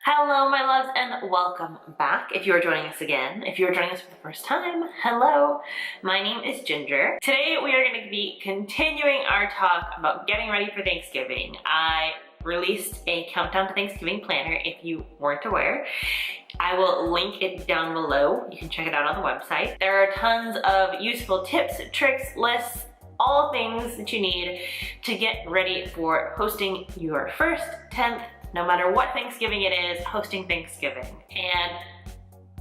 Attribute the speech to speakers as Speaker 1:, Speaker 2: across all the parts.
Speaker 1: Hello, my loves, and welcome back. If you are joining us again, if you are joining us for the first time, hello. My name is Ginger. Today we are going to be continuing our talk about getting ready for Thanksgiving. I released a countdown to Thanksgiving planner if you weren't aware. I will link it down below. You can check it out on the website. There are tons of useful tips, tricks, lists, all things that you need to get ready for hosting your first 10th, no matter what Thanksgiving it is, hosting Thanksgiving. And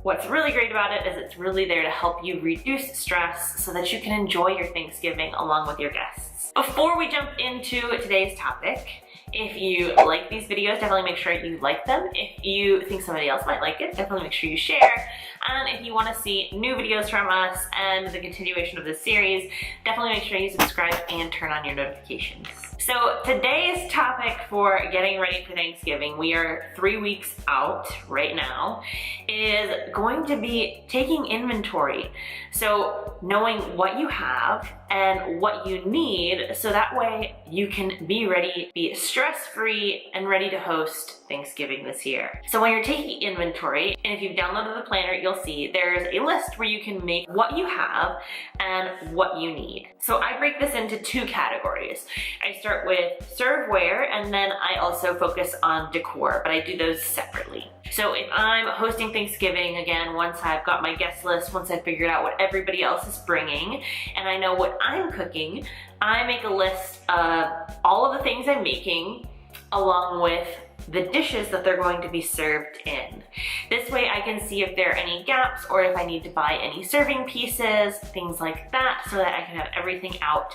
Speaker 1: what's really great about it is it's really there to help you reduce stress so that you can enjoy your Thanksgiving along with your guests. Before we jump into today's topic, if you like these videos, definitely make sure you like them. If you think somebody else might like it, definitely make sure you share. And if you want to see new videos from us and the continuation of this series, definitely make sure you subscribe and turn on your notifications. So today's topic for getting ready for Thanksgiving, we are 3 weeks out right now, is going to be taking inventory. So knowing what you have and what you need, so that way you can be ready, be stress-free and ready to host Thanksgiving this year. So when you're taking inventory, and if you've downloaded the planner, you'll see there's a list where you can make what you have and what you need. So I break this into 2 categories. I start with serveware, and then I also focus on decor, but I do those separately. So if I'm hosting Thanksgiving, again, once I've got my guest list, once I've figured out what everybody else is bringing, and I know what I'm cooking, I make a list of all of the things I'm making, along with the dishes that they're going to be served in. This way I can see if there are any gaps or if I need to buy any serving pieces, things like that, so that I can have everything out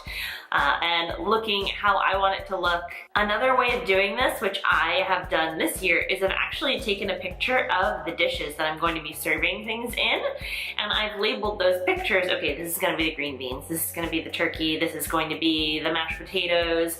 Speaker 1: and looking how I want it to look. Another way of doing this, which I have done this year, is I've actually taken a picture of the dishes that I'm going to be serving things in, and I've labeled those pictures. Okay, this is going to be the green beans, this is going to be the turkey, this is going to be the mashed potatoes,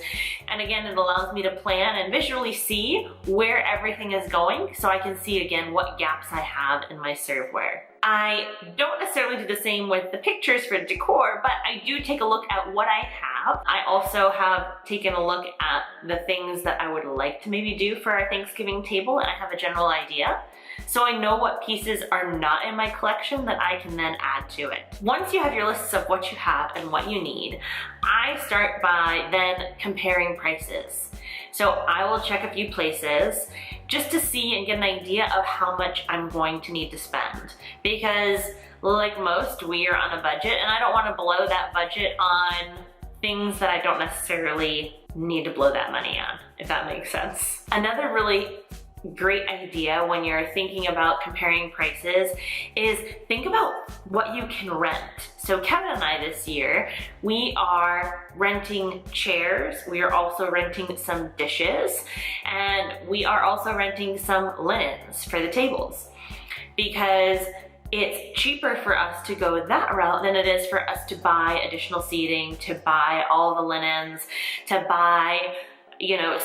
Speaker 1: and again, it allows me to plan and visually see where everything is going, so I can see again what gaps I have in my serveware. I don't necessarily do the same with the pictures for decor, but I do take a look at what I have. I also have taken a look at the things that I would like to maybe do for our Thanksgiving table, and I have a general idea. So I know what pieces are not in my collection that I can then add to it. Once you have your lists of what you have and what you need, I start by then comparing prices. So I will check a few places just to see and get an idea of how much I'm going to need to spend. Because like most, we are on a budget, and I don't want to blow that budget on things that I don't necessarily need to blow that money on, if that makes sense. Another really great idea when you're thinking about comparing prices is think about what you can rent. So Kevin and I this year, we are renting chairs, we are also renting some dishes, and we are also renting some linens for the tables, because it's cheaper for us to go that route than it is for us to buy additional seating, to buy all the linens, to buy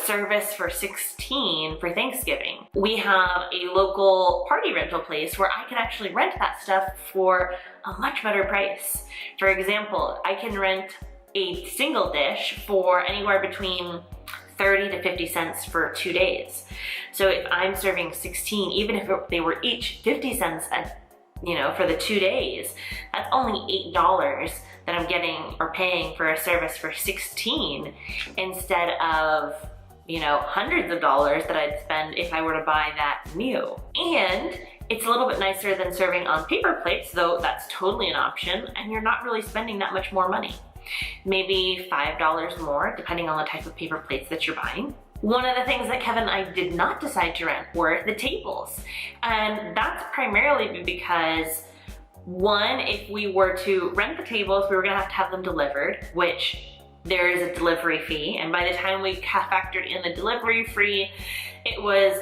Speaker 1: service for 16 for Thanksgiving. We have a local party rental place where I can actually rent that stuff for a much better price. For example, I can rent a single dish for anywhere between 30 to 50 cents for 2 days. So if I'm serving 16, even if they were each 50 cents for the 2 days, that's only $8 that I'm getting or paying for a service for 16 instead of, hundreds of dollars that I'd spend if I were to buy that new. And it's a little bit nicer than serving on paper plates, though that's totally an option, and you're not really spending that much more money. Maybe $5 more, depending on the type of paper plates that you're buying. One of the things that Kevin and I did not decide to rent were the tables. And that's primarily because, one, if we were to rent the tables, we were gonna have them delivered, which there is a delivery fee. And by the time we factored in the delivery fee, it was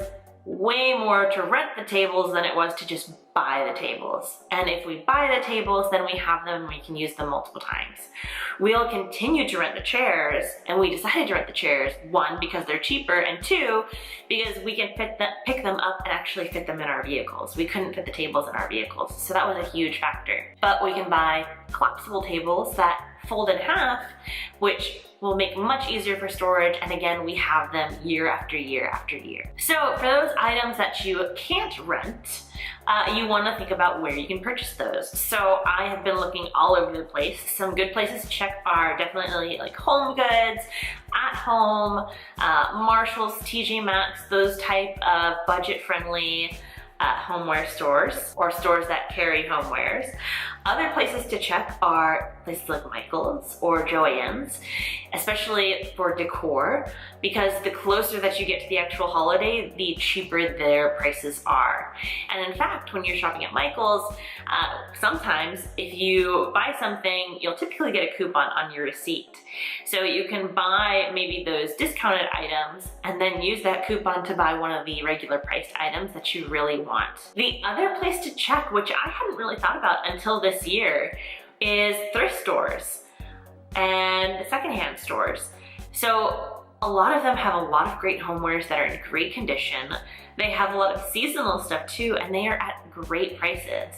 Speaker 1: way more to rent the tables than it was to just buy the tables. And if we buy the tables, then we have them and we can use them multiple times. We'll continue to rent the chairs, and we decided to rent the chairs, 1, because they're cheaper, and 2, because we can pick them up and actually fit them in our vehicles. We couldn't fit the tables in our vehicles, so that was a huge factor. But we can buy collapsible tables that fold in half, which will make much easier for storage, and again, we have them year after year after year. So for those items that you can't rent, you want to think about where you can purchase those. So I have been looking all over the place. Some good places to check are definitely like Home Goods, At Home, Marshalls, TJ Maxx, those type of budget-friendly homeware stores, or stores that carry homewares. Other places to check are places like Michael's or Joann's, especially for decor, because the closer that you get to the actual holiday, the cheaper their prices are. And in fact, when you're shopping at Michael's, sometimes if you buy something, you'll typically get a coupon on your receipt. So you can buy maybe those discounted items and then use that coupon to buy one of the regular priced items that you really want. The other place to check, which I hadn't really thought about until this year, is thrift stores and secondhand stores. So a lot of them have a lot of great homewares that are in great condition. They have a lot of seasonal stuff too, and they are at great prices.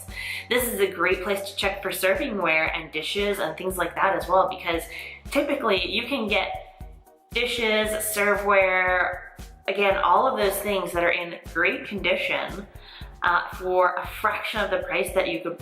Speaker 1: This is a great place to check for servingware and dishes and things like that as well, because typically you can get dishes, serveware, again, all of those things that are in great condition for a fraction of the price that you would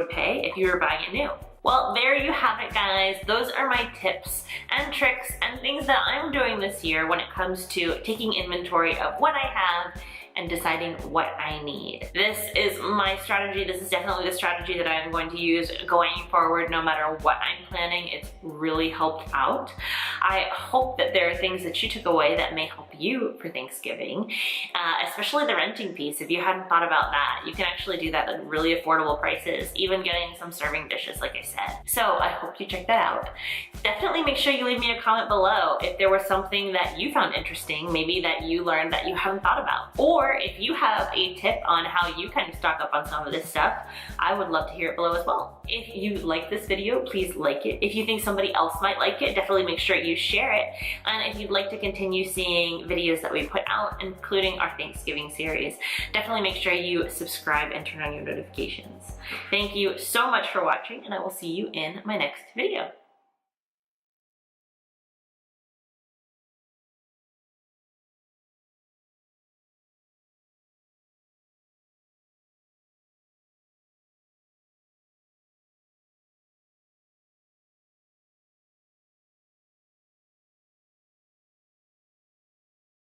Speaker 1: pay if you were buying it new. Well, there you have it, guys. Those are my tips and tricks and things that I'm doing this year when it comes to taking inventory of what I have and deciding what I need. This is my strategy. This is definitely the strategy that I'm going to use going forward no matter what I'm planning. It's really helped out. I hope that there are things that you took away that may help you for Thanksgiving, especially the renting piece. If you hadn't thought about that, you can actually do that at really affordable prices, even getting some serving dishes, like I said. So I hope you check that out. Definitely make sure you leave me a comment below if there was something that you found interesting, maybe that you learned that you haven't thought about. Or if you have a tip on how you kind of stock up on some of this stuff, I would love to hear it below as well. If you like this video, please like it. If you think somebody else might like it, definitely make sure you share it. And if you'd like to continue seeing videos that we put out, including our Thanksgiving series, definitely make sure you subscribe and turn on your notifications. Thank you so much for watching, and I will see you in my next video.